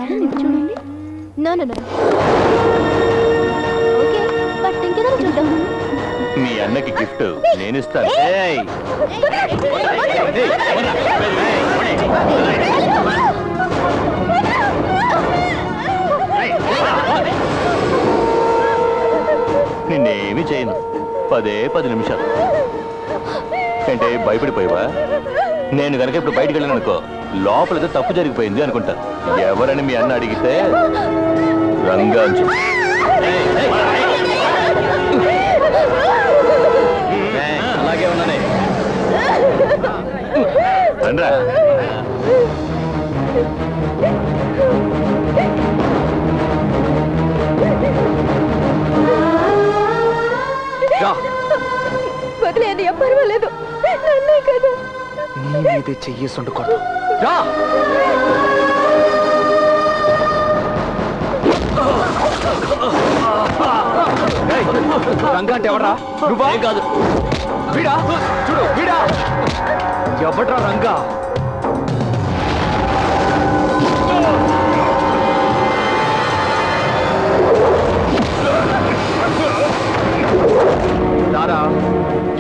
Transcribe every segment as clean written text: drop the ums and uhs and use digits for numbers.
చూడండి. No no no. Okay but ఇంకేదైనా చూద్దాం. మీ అన్నకి గిఫ్ట్ నేను ఇస్తాను. నిన్నేమి చేయను. 10 నిమిషాలు అంటే భయపడిపోయావా? నేను కనుక ఇప్పుడు బయటకు వెళ్ళాను అనుకో, లోపలితో తప్పు జరిగిపోయింది అనుకుంటారు. ఎవరని మీ అన్న అడిగితే రంగా అలాగే ఉన్నానే రండ్రా. వదిలేని పర్వాలేదు, నన్నే కదా. నీ మీదే చెయ్యేసి ఉండకూడదు. రా రంగా అంటే ఎవరా? నువ్వా? కాదు వీడా. చూడు వీడా. ఎవడ్రా రంగా? దారా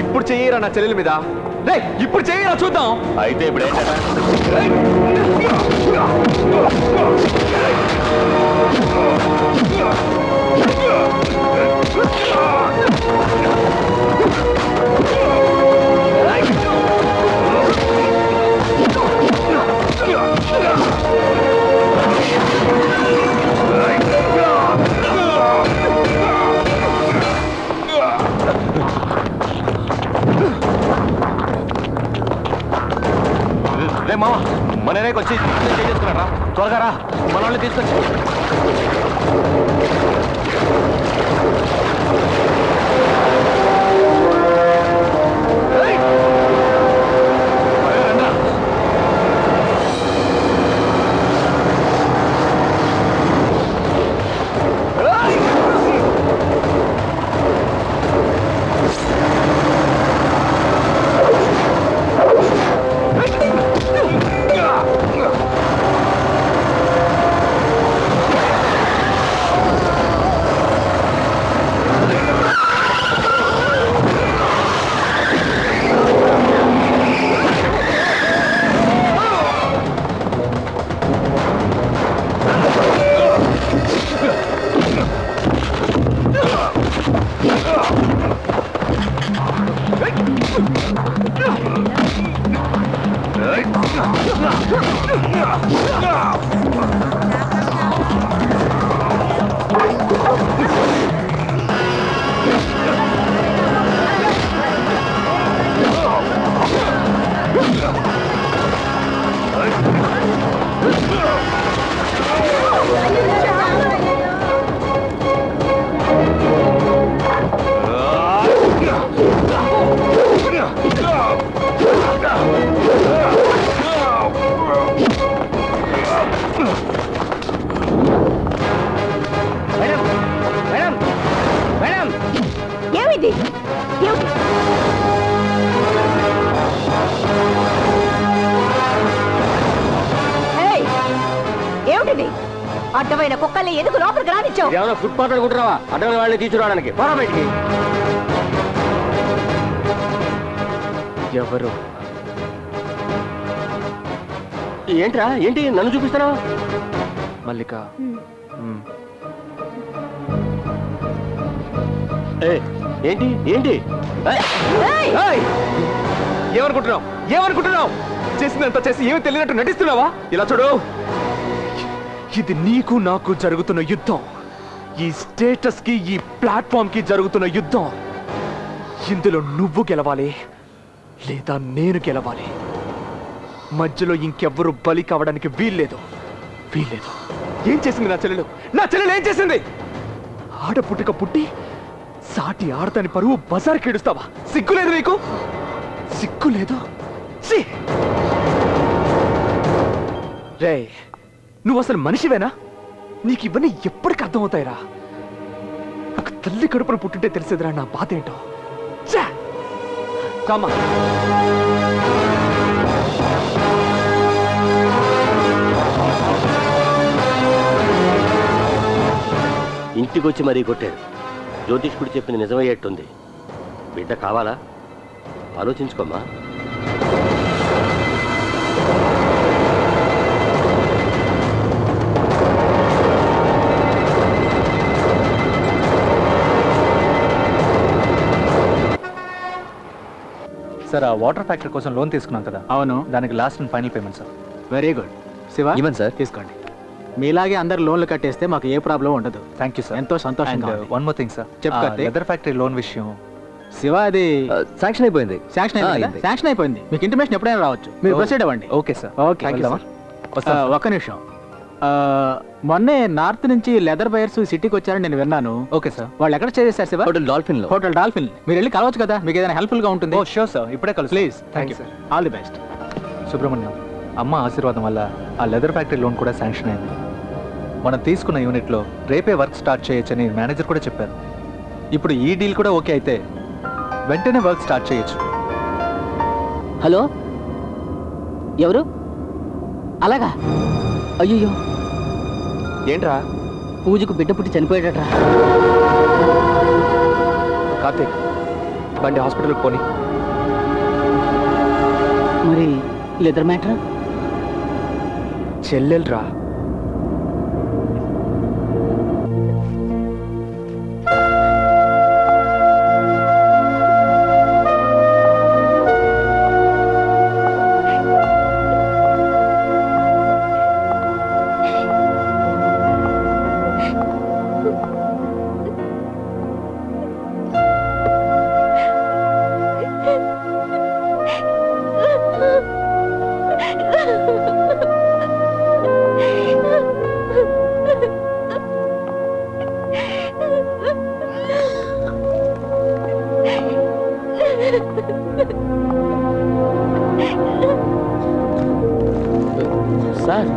ఇప్పుడు చెయ్యరా నా చెల్లెల మీద. ఇప్పుడు చెయ్యరా చూద్దాం. అయితే ఇప్పుడు ఏంటంటే రే మామ, మననే వచ్చి చేసుకున్నారా? త్వరగా రా, మన వాళ్ళని తీసుకొచ్చి. అడ్డమైన కుక్కల్ని ఎందుకు లోపలికి రానిచ్చావు? ఏమైనా ఫుట్పాత్ అనుకుంటున్నావా? అడ్డమైన వాళ్ళని తీసుకురావడానికి. పోరా బయటికి. ఎవరు? ఏంట్రా? ఏంటి నన్ను చూపిస్తున్నావు? మల్లిక. ఏంటి ఏంటి ఏమనుకుంటున్నావు? ఏమనుకుంటున్నావు? చేసిందంతా చేసి ఏమి తెలియనట్టు నటిస్తున్నావా? ఇలా చూడు, ఇది నీకు నాకు జరుగుతున్న యుద్ధం. ఈ స్టేటస్ కి, ఈ ప్లాట్ఫామ్ కి జరుగుతున్న యుద్ధం. ఇందులో నువ్వు గెలవాలి లేదా నేను గెలవాలి. మధ్యలో ఇంకెవ్వరూ బలి కావడానికి వీల్లేదు. వీల్లేదు. ఏం చేసింది నా చెల్లెలు? నా చెల్లెలు ఏం చేసింది? ఆడపుట్టిక పుట్టి సాటి ఆడతాని పరువు బజార్కి ఏడుస్తావా? సిగ్గులేదు నీకు? సిగ్గులేదు? రే, నువ్వు అసలు మనిషివేనా? నీకు ఇవన్నీ ఎప్పటికి అర్థమవుతాయిరా? నాకు తల్లి కడుపున పుట్టుంటే తెలిసేదిరా నా బాధ ఏంటో. కామా ఇంటికి వచ్చి మరీ కొట్టాడు. జ్యోతిష్కుడు చెప్పింది నిజమయ్యేట్టుంది. బిడ్డ కావాలా? ఆలోచించుకోమ్మా. సార్, ఆ వాటర్ ఫ్యాక్టరీ కోసం లోన్ తీసుకున్నాం కదా, అవును, దానికి last and final payment sir. Very good. Shiva, ఇవ్వండి సార్. తీసుకోండి. మీలాగే అందరు లోన్లు కట్టేస్తే మాకు ఏ ప్రాబ్లం ఉండదు. Thank you sir. ఎంతో సంతోషంగా ఉంది. వన్ మోర్ థింగ్ సార్, చెప్పు కార్తీక్. లెదర్ ఫ్యాక్టరీ లోన్ విషయం శివ, అది శాంక్షన్ అయిపోయింది. శాంక్షన్ అయిపోయింది. మీకు ఇంటిమేషన్ ఎప్పుడైనా రావచ్చు. మీరు ప్రొసీడ్ అవ్వండి. Okay sir. Okay, thank you sir. ఒక్క నిమిషం. మొన్నే నార్త్ నుంచి లెదర్ బయర్స్ సిటీకి వచ్చారని నేను విన్నాను. Okay sir. వాళ్ళు ఎక్కడ స్టే చేశారు శివ? హోటల్ డాల్ఫిన్ లో. Hotel dolphin. మీరు వెళ్ళి కలవచ్చు కదా, మీకు ఏదైనా హెల్ప్ఫుల్ గా ఉంటుంది. ఓ షూర్ సార్, ఇప్పుడే కలుసు. Please. Thank you sir. All the best. Subrahmanyam, అమ్మ ఆశీర్వాదం వల్ల ఆ లెదర్ ఫ్యాక్టరీ లోన్ కూడా శాంక్షన్ అయింది. మనం తీసుకున్న యూనిట్లో రేపే వర్క్ స్టార్ట్ చేయొచ్చని మేనేజర్ కూడా చెప్పారు. ఇప్పుడు ఈ డీల్ కూడా ఓకే అయితే వెంటనే వర్క్ స్టార్ట్ చేయొచ్చు. హలో, ఎవరు? అలాగా? అయ్యో, ఏంట్రా? పూజకు బిడ్డ పుట్టి చనిపోయాడట్రా. కార్తీక్, బండి హాస్పిటల్కి పోనీ. మరి లెదర్ మ్యాటర్? చెల్లెల్రా. సార్,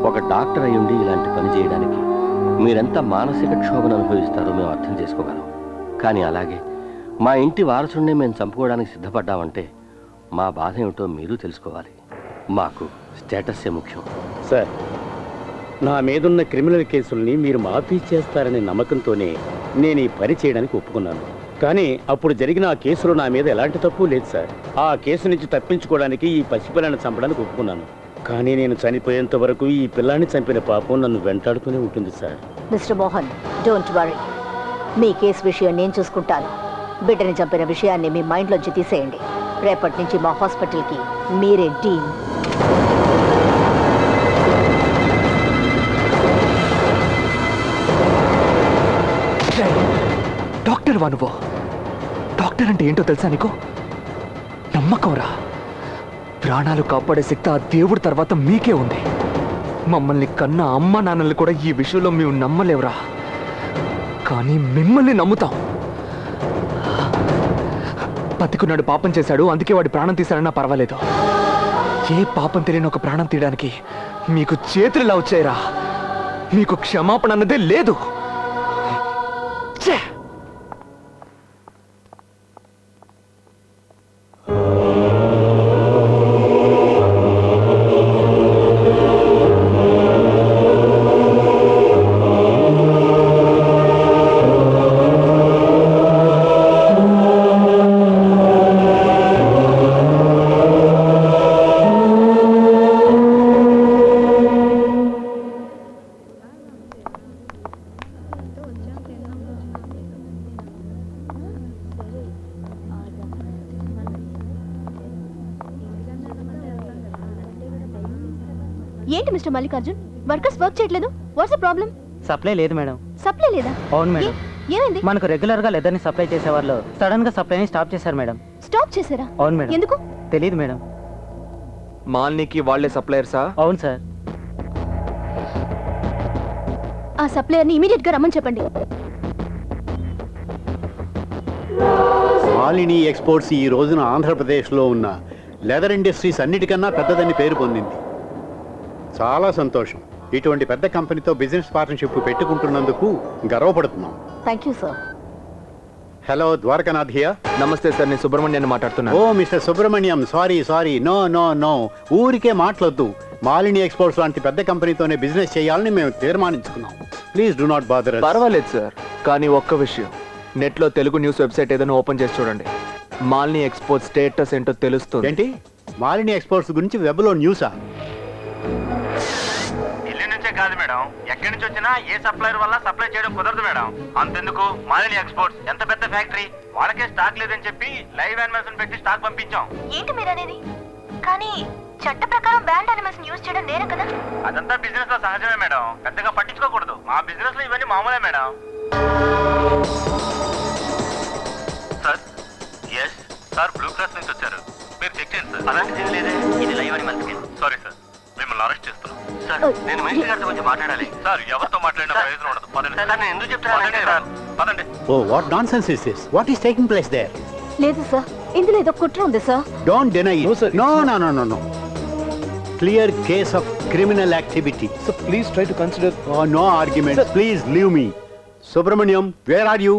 ఒక డాక్టర్ అయ్యుండి ఇలాంటి పని చేయడానికి మీరెంత మానసిక క్షోభను అనుభవిస్తారో మేము అర్థం చేసుకోగలం. కానీ అలాగే మా ఇంటి వారసుడినే మేము చంపుకోవడానికి సిద్ధపడ్డామంటే మా బాధ ఏమిటో మీరు తెలుసుకోవాలి. మాకు స్టేటస్సే ముఖ్యం. సార్, నా మీదున్న క్రిమినల్ కేసుల్ని మీరు మాఫీ చేస్తారనే నమ్మకంతోనే నేను ఈ పని చేయడానికి ఒప్పుకున్నాను. కానీ అప్పుడు జరిగిన ఆ కేసులో నా మీద ఎలాంటి తప్పు లేదు సార్. ఆ కేసు నుంచి తప్పించుకోవడానికి ఈ పసిపిల్లాన్ని చంపడానికి ఒప్పుకున్నాను. కానీ నేను చనిపోయేంత వరకు ఈ పిల్లాన్ని చంపిన పాపం నన్ను వెంటాడుతూనే ఉంటుంది sir. Mister Mohan, don't worry. Me case విషయం నేను చూసుకుంటాను. బిడ్డని చంపిన విషయాన్ని మీ మైండ్లోంచి తీసేయండి. రేపటి నుంచి మా హాస్పిటల్కి మీరే టీం. డాక్టర్ వా నువ్వు? డాక్టర్ అంటే ఏంటో తెలుసా నీకు? నమ్మకంరా. ప్రాణాలు కాపాడే శక్తి ఆ దేవుడి తర్వాత మీకే ఉంది. మమ్మల్ని కన్నా అమ్మ నాన్నల్ని కూడా ఈ విషయంలో మేము నమ్మలేవురా. కానీ మిమ్మల్ని నమ్ముతాం. బతికున్నాడు, పాపం చేశాడు, అందుకే వాడి ప్రాణం తీశారన్నా పర్వాలేదు. ఏ పాపం తెలియని ఒక ప్రాణం తీయడానికి మీకు చేతులు వచ్చాయిరా. మీకు క్షమాపణ అన్నదే లేదు. ఛే! ఏంటి మిస్టర్ మల్లికార్జున్, వర్కర్స్ వర్క్ చేయట్లేదు? What's the problem? సప్లై లేదు మేడం. సప్లై లేదా? అవును మేడం. ఏమైంది? మనకు రెగ్యులర్ గా లెదర్ ని సప్లై చేసే వాళ్ళు సడన్ గా సప్లైని స్టాప్ చేశారు మేడం. స్టాప్ చేశారా? అవును మేడం. ఎందుకు? తెలియదు మేడం. మాల్నీకి వాళ్ళే సప్లయర్సా? అవును సార్. ఆ సప్లయర్ని ఇమీడియట్ గా రమ్మని చెప్పండి. మాలిని ఎక్స్పోర్ట్స్ ఈ రోజున ఆంధ్రప్రదేశ్లో ఉన్న లెదర్ ఇండస్ట్రీస్ అన్నిటికన్నా పెద్దదని పేరు పొందింది. చాలా సంతోషం. ఇటువంటి పెద్ద కంపెనీతో బిజినెస్ పార్ట్నర్షిప్ పెట్టుకుంటున్నందుకు గర్వపడుతున్నాం. Thank you sir. Hello Dwarakanath here. నమస్తే సార్, నేను సుబ్రహ్మణ్యాన్ని మాట్లాడుతున్నాను. Oh mister Subrahmanyam, sorry, no no no, ఊరికే మాట్లాడద్దు. మాలిని ఎక్స్పోర్ట్స్ లాంటి పెద్ద కంపెనీతోనే బిజినెస్ చేయాలని మేము తీర్మానించుకున్నాం. Please do not bother. పర్వాలేదు సార్, కానీ ఒక్క విషయం, నెట్లో తెలుగు న్యూస్ వెబ్సైట్ ఏదైనా ఓపెన్ చేసి చూడండి. మాలిని ఎక్స్పోర్ట్ స్టేటస్ ఏంటో తెలుస్తుంది. ఏంటి మాలిని ఎక్స్పోర్ట్స్ గురించి వెబ్లో న్యూసా? ఢిల్లీ నుంచే కాదు మేడం, ఎక్కడి నుంచి వచ్చినా ఏ సప్లైర్ వల్ల సప్లై చేయడం కుదరదు మేడం. అంతెందుకు మాలిని ఎక్స్పోర్ట్స్ ఎంత పెద్ద ఫ్యాక్టరీ, వాళ్ళకే స్టాక్ లేదని చెప్పి లైవ్ యానిమల్స్ పెట్టి స్టాక్ పంపించాం. ఏంటి మీరు అనేది? కానీ చట్ట ప్రకారం బ్యాండ్ యానిమల్స్ యూజ్ చేయడం నేరం కదా? అదంతా బిజినెస్ లో సహజమే మేడం, పెద్దగా పట్టించుకోకూడదు. మా బిజినెస్ లో ఇవన్నీ మామూలే madam. Sir, yes sir, blue cross నుంచి వచ్చారు. మీరు చెక్ చేయండి సార్. అలాంటిది ఏమీ లేదే, ఇది live animals case. Sorry sir, మిమ్మల్ని అరెస్ట్ చేస్తున్నాం. సార్, నేను మినిస్టర్ గారితో కొంచెం మాట్లాడాలి. సార్, ఎవరితో మాట్లాడినా ప్రయోజనం ఉండదు. పదండి సార్, నేను ఎందుకు చెప్తాను సార్, పదండి. Oh what nonsense is this? What is taking place there? లేదు సార్, ఇందులో ఏదో కుట్ర ఉంది sir. Don't deny it. No. Clear case of criminal activity. So please try to consider. Oh, no arguments. Please leave me. Subramaniam, where are you?